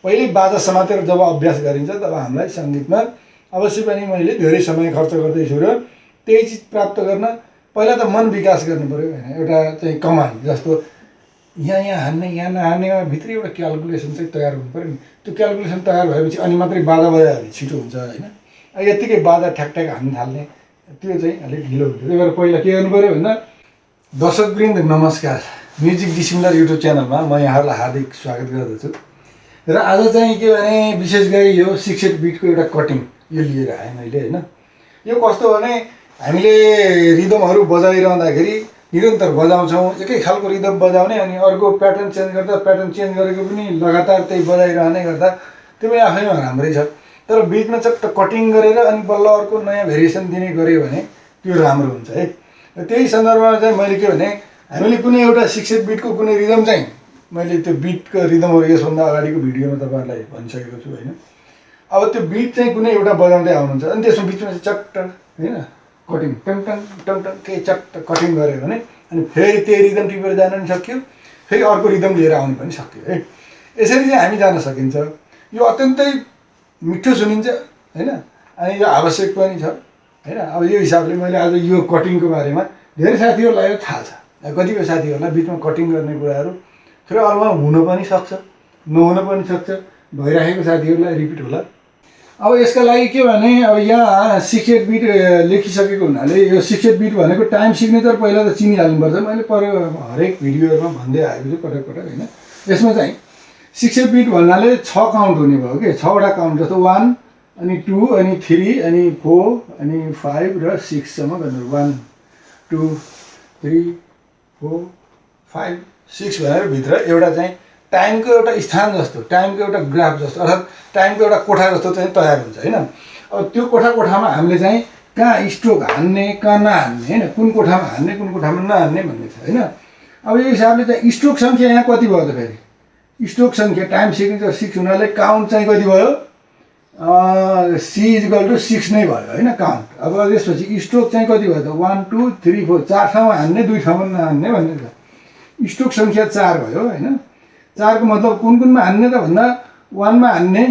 पहिले बाजा समातेर जब अभ्यास गरिन्छ तब हामीलाई सङ्गीतमा अवश्य पनि मैले धेरै समय खर्च गर्दैछु र त्यही चिज प्राप्त गर्न पहिला त मन विकास गर्नु पऱ्यो हैन। एउटा चाहिँ कमान्ड जस्तो यहाँ हान्ने यहाँ नहान्नेमा भित्री एउटा क्यालकुलेसन चाहिँ तयार हुनु पऱ्यो नि। त्यो क्यालकुलेसन तयार भएपछि अनि मात्रै बाजा बजायो भने छिटो हुन्छ हैन। यत्तिकै बाजा ठ्याक हान्न थाल्ने त्यो चाहिँ अलिक ढिलो हुन्छ। त्यही भएर पहिला के गर्नु पऱ्यो भन्दा दर्शकवृन्द नमस्कार, म्युजिक डिसिमिलर युट्युब च्यानलमा म यहाँहरूलाई हार्दिक स्वागत गर्दछु। र आज चाहिँ के भने विशेष गरी यो 6/8 बिटको एउटा कटिङ यो लिएर आएँ मैले हैन। यो कस्तो भने हामीले रिदमहरू बजाइरहँदाखेरि निरन्तर बजाउँछौँ, एकै खालको रिदम बजाउने अनि अर्को प्याटर्न चेन्ज गर्दा प्याटर्न चेन्ज गरेको पनि लगातार त्यही बजाइरहने गर्दा त्यो पनि आफैमा राम्रै छ। तर बिचमा चट्ट कटिङ गरेर अनि बल्ल अर्को नयाँ भेरिएसन दिने गऱ्यो भने त्यो राम्रो हुन्छ है। त्यही सन्दर्भमा चाहिँ मैले के भने हामीले कुनै एउटा 6/8 बिटको कुनै रिदम चाहिँ मैले त्यो बिटको रिदमहरू यसभन्दा अगाडिको भिडियोमा तपाईँहरूलाई भनिसकेको छु होइन। अब त्यो बिट चाहिँ कुनै एउटा बजाउँदै आउनुहुन्छ अनि त्यसमा बिचमा चाहिँ चट्ट होइन cutting tongue tongue tongue tongue केही चट्ट कटिङ गऱ्यो भने अनि फेरि त्यही रिदम टिपेर जान पनि सक्यो, फेरि अर्को रिदम लिएर आउनु पनि सक्यो है। यसरी चाहिँ हामी जान सकिन्छ। यो अत्यन्तै मिठो सुनिन्छ होइन अनि यो आवश्यक पनि छ होइन। अब यो हिसाबले मैले आज यो कटिङको बारेमा धेरै साथीहरूलाई यो थाहा छ, कतिपय साथीहरूलाई बिचमा कटिङ गर्ने कुराहरू फेरि अरूमा हुन पनि सक्छ नहुन पनि सक्छ, भइराखेको साथीहरूलाई रिपिट होला। अब यसका लागि के भने अब यहाँ 6/8 बिट लेखिसकेको हुनाले यो 6/8 बिट भनेको टाइम सिग्नेचर पहिला त चिनिहाल्नुपर्छ। मैले पर हरेक भिडियोहरूमा भन्दै आएको छु पटक पटक होइन। यसमा चाहिँ 6/8 बिट भन्नाले 6 काउन्ट हुने भयो कि 6वटा काउन्ट जस्तो 1 अनि 2 अनि 3 अनि 4 अनि 5 र 6 सम्म गर्नु। 1 2 3 4 5 6 भनेर भित्र एउटा चाहिँ टाइमको एउटा स्थान जस्तो, टाइमको एउटा ग्राफ जस्तो अर्थात् टाइमको एउटा कोठा जस्तो चाहिँ तयार हुन्छ होइन। अब त्यो कोठामा हामीले चाहिँ कहाँ स्ट्रोक हान्ने कहाँ नहान्ने होइन, कुन कोठामा हान्ने कुन कोठामा नहान्ने भन्ने छ होइन। अब यो हिसाबले चाहिँ स्ट्रोक सङ्ख्या यहाँ कति भयो त फेरि स्ट्रोक सङ्ख्या टाइम सिग्नेचर 6 हुनाले काउन्ट चाहिँ कति भयो C = 6 नै भयो होइन काउन्ट। अब त्यसपछि स्ट्रोक चाहिँ कति भयो त 1 2 3 4 4 ठाउँमा हान्ने 2 ठाउँमा नहान्ने भन्ने छ। स्ट्रोक सङ्ख्या 4 भयो होइन। 4 को मतलब कुन कुनमा हान्ने त भन्दा 1 मा हान्ने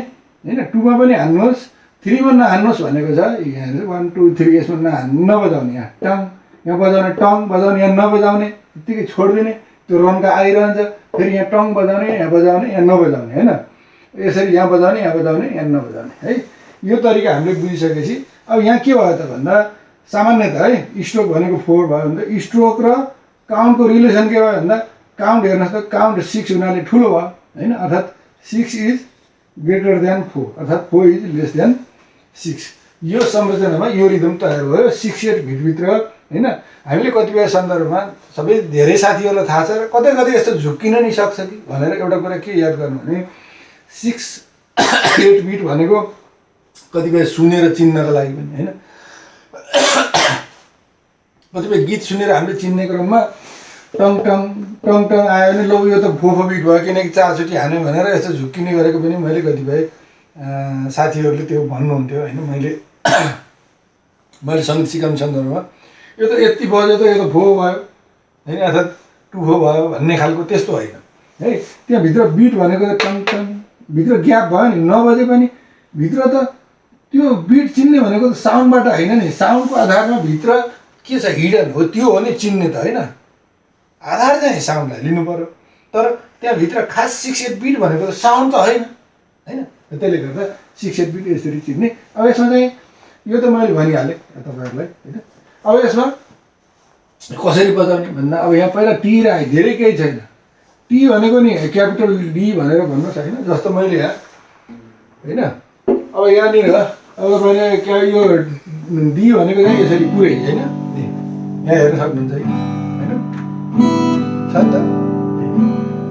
होइन, 2 मा पनि हान्नुहोस्, 3 मा नहान्नुहोस् भनेको छ। यहाँ 1 2 3 यसमा नबजाउने, यहाँ टङ यहाँ बजाउने टङ बजाउने यहाँ नबजाउने, यत्तिकै छोडिदिने त्यो रनका आइरहन्छ। फेरि यहाँ टङ बजाउने यहाँ बजाउने यहाँ नबजाउने होइन। यसरी यहाँ बजाउने यहाँ बजाउने यहाँ नबजाउने है। यो तरिका हामीले बुझिसकेपछि अब यहाँ के भयो त भन्दा सामान्यतः है स्ट्रोक भनेको 4 भयो भन्दा स्ट्रोक र काउन्टको रिलेसन के भयो भन्दा काउन्ट हेर्नुहोस् त काउन्ट 6 हुनाले ठुलो भयो होइन, अर्थात् 6 इज ग्रेटर देन 4 अर्थात् 4 इज लेस देन 6। यो संरचनामा यो रिदम तयार भयो 6/8 बिटभित्र होइन। हामीले कतिपय सन्दर्भमा सबै धेरै साथीहरूलाई थाहा छ र कतै कतै यस्तो झुक्किन नि सक्छ कि भनेर एउटा कुरा के याद गर्नु भने 6/8 बिट भनेको कतिपय सुनेर चिन्नको लागि पनि होइन। कतिपय गीत सुनेर हामीले चिन्ने क्रममा टङ टङ टङ टङ आयो भने लौ यो त फोफो बिट भयो किनकि 4 चोटि हान्यो भनेर यस्तो झुक्किने गरेको पनि मैले कतिपय साथीहरूले त्यो भन्नुहुन्थ्यो होइन। मैले सङ्गीत सिकाउने सन्दर्भमा यो त यति बज्यो त यो त फो भयो होइन अर्थात् 2 फो भयो भन्ने खालको त्यस्तो होइन है। त्यहाँभित्र बिट भनेको त टङ टङ भित्र ग्याप भयो नि नबजे पनि भित्र त त्यो बिट चिन्ने भनेको त साउन्डबाट होइन नि, साउन्डको आधारमा भित्र के छ हिडन हो त्यो हो नि चिन्ने त होइन। आधार चाहिँ साउन्डलाई लिनु पऱ्यो तर त्यहाँभित्र खास 6/8 बिट भनेको त साउन्ड त होइन होइन। त्यसले गर्दा 6/8 बिट यसरी चिन्ने। अब यसमा चाहिँ यो त मैले भनिहालेँ तपाईँहरूलाई होइन। अब यसमा कसरी बजाउने भन्दा अब यहाँ पहिला टी र आई धेरै केही छैन। टी भनेको नि क्यापिटल डी भनेर भन्नुहोस् होइन। जस्तो मैले यहाँ होइन अब यहाँनिर अब तपाईँले क्या यो डी भनेको चाहिँ यसरी पुरै होइन यहाँ हेर्न सक्नुहुन्छ है छ नि त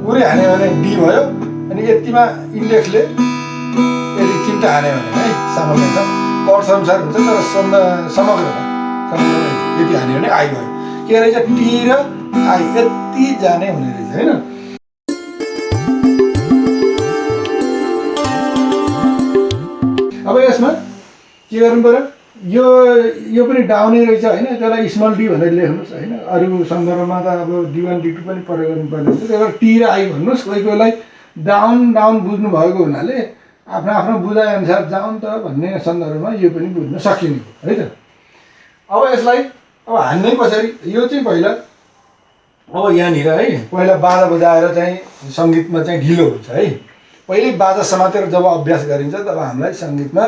पुरै हान्यो भने डी भयो अनि यतिमा इन्डेक्सले यदि 3टा हान्यो भने है सामान्य कर्स अनुसार हुन्छ तर समग्रमा यति हान्यो भने आई भयो के रहेछ टी र आई यति जाने हुने रहेछ होइन। अब यसमा के गर्नु पर्यो यो पनि डाउनै रहेछ होइन। त्यसलाई स्मल डी भनेर लेख्नुहोस् होइन। अरू सन्दर्भमा त अब D1 D2 पनि प्रयोग गर्नुपर्ने हुन्छ। त्यही भएर टी र आई भन्नुहोस्। कोही कोहीलाई डाउन डाउन बुझ्नु भएको हुनाले आफ्नो आफ्नो बुझाइअनुसार जाउँ त भन्ने सन्दर्भमा यो पनि बुझ्न सकिने है त। अब यसलाई अब हान्ने कसरी, यो चाहिँ पहिला अब यहाँनिर है पहिला बाजा बजाएर चाहिँ सङ्गीतमा चाहिँ ढिलो हुन्छ है। पहिले बाजा समातेर जब अभ्यास गरिन्छ तब हामीलाई सङ्गीतमा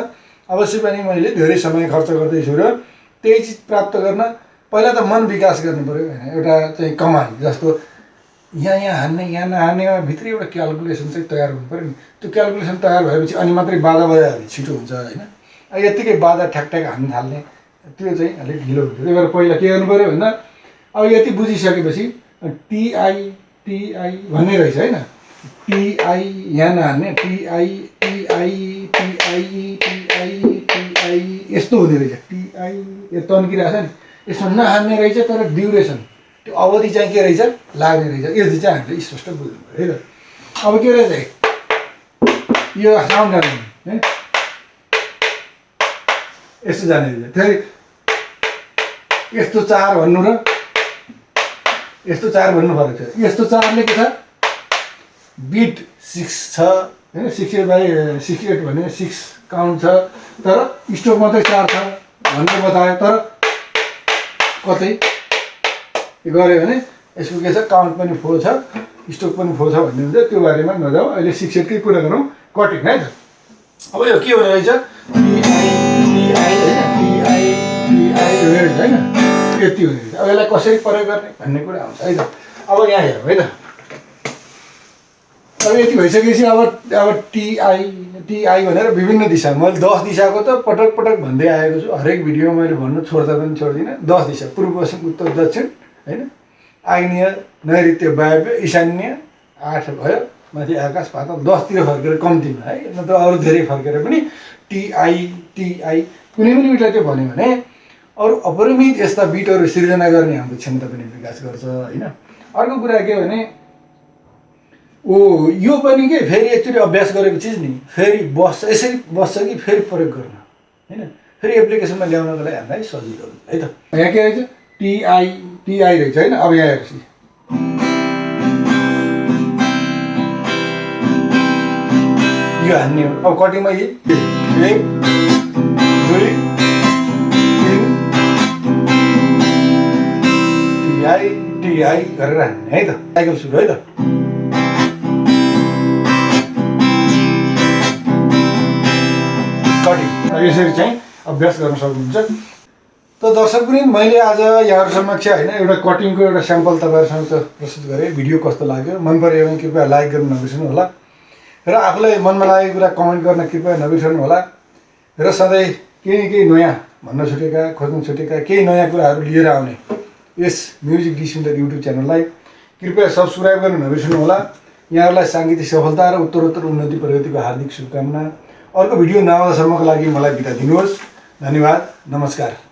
अवश्य पनि मैले धेरै समय खर्च गर्दैछु र त्यही चिज प्राप्त गर्न पहिला त मन विकास गर्नु पऱ्यो होइन। एउटा चाहिँ कमान्ड जस्तो यहाँ हान्ने यहाँ नहान्नेमा भित्री एउटा क्यालकुलेसन चाहिँ तयार हुनु पऱ्यो नि। त्यो क्यालकुलेसन तयार भएपछि अनि मात्रै बाजा बजायो भने छिटो हुन्छ होइन। यत्तिकै बाजा ठ्याकठ्याक हान्नु थाल्ने त्यो चाहिँ अलिक ढिलो हुन्छ। त्यही भएर पहिला के गर्नु पऱ्यो भन्दा अब यति बुझिसकेपछि टिआई टिआई भन्ने रहेछ होइन। टिआई यहाँ नहान्ने टिआई टिआई टिआई टिआई टिआई यस्तो हुने रहेछ। टिआई यो तन्किरहेछ नि, यसमा नहान्ने रहेछ तर ड्युरेसन त्यो अवधि चाहिँ के रहेछ लाग्ने रहेछ। यो चाहिँ हामीले स्पष्ट बुझ्नु पऱ्यो है त। अब के रहेछ यो साउन्ड जाने है यस्तो जाने रहेछ। फेरि यस्तो 4 भन्नु र यस्तो 4 भन्नु फरक छ। यस्तो 4ले के छ बिट 6 छ होइन। 68/68 भने 6 काउन्ट छ तर स्ट्रोक मात्रै 4 छ भन्ने बतायो। तर कतै गऱ्यो भने यसको के छ काउन्ट पनि 4 छ स्ट्रोक पनि 4 छ भन्ने हुन्छ। त्यो बारेमा नजाउँ, अहिले 68कै कुरा गरौँ कटिङ है त। अब यो के हुने रहेछ टिआई टिआई होइन टिआई टिआई हुने रहेछ होइन। यति हुने रहेछ। अब यसलाई कसरी प्रयोग गर्ने भन्ने कुरा आउँछ है त। अब यहाँ हेरौँ है त। अब यति भइसकेपछि अब टिआई टिआई भनेर विभिन्न दिशा मैले 10 दिशाको त पटक पटक भन्दै आएको छु। हरेक भिडियो मैले भन्नु छोड्दा पनि छोड्दिनँ। 10 दिशा पूर्व पश्चिम उत्तर दक्षिण होइन। आग्नेय नैऋत्य वायव्य ईशान्य 8 भयो, माथि आकाश पाताल 10तिर फर्केर कम्तीमा है, नत्र अरू धेरै फर्केर पनि टिआई टिआई कुनै पनि बिटलाई त्यो भन्यो भने अरू अपरिमित यस्ता बिटहरू सिर्जना गर्ने हाम्रो क्षमता पनि विकास गर्छ होइन। अर्को कुरा के भने यो पनि के फेरि एकचोटि अभ्यास गरेको चिज नि फेरि बस्छ यसरी बस्छ कि फेरि प्रयोग गर्न होइन। फेरि एप्लिकेसनमा ल्याउनको लागि हामीलाई सजिलो हुन्छ है त। यहाँ के रहेछ टिआई टिआई रहेछ होइन। अब यहाँ हेर्नुहोस् यो हान्ने हो। अब कटिङमा 1 2 3 टिआई टिआई गरेर हान्ने है त। साइकल सुरु है त। कटिङ यसरी चाहिँ अभ्यास गर्न सक्नुहुन्छ। त दर्शकवृन्द मैले आज यहाँहरू समक्ष होइन एउटा कटिङको एउटा स्याम्पल तपाईँहरूसँग प्रस्तुत गरेँ। भिडियो कस्तो लाग्यो मन पऱ्यो भने कृपया लाइक गर्न नबिर्सनु होला र आफूलाई मनमा लागेको कुरा कमेन्ट गर्न कृपया नबिर्सनु होला। र सधैँ केही न केही नयाँ भन्न छुटेका खोज्न छुटेका केही नयाँ कुराहरू लिएर आउने यस म्युजिक डिसिमिलर युट्युब च्यानललाई कृपया सब्सक्राइब गर्न नबिर्सनु होला। यहाँहरूलाई साङ्गीतिक सफलता र उत्तरोत्तर उन्नति प्रगतिको हार्दिक शुभकामना। अर्को भिडियो नआउँदासम्मको लागि मलाई बिदा दिनुहोस्। धन्यवाद, नमस्कार।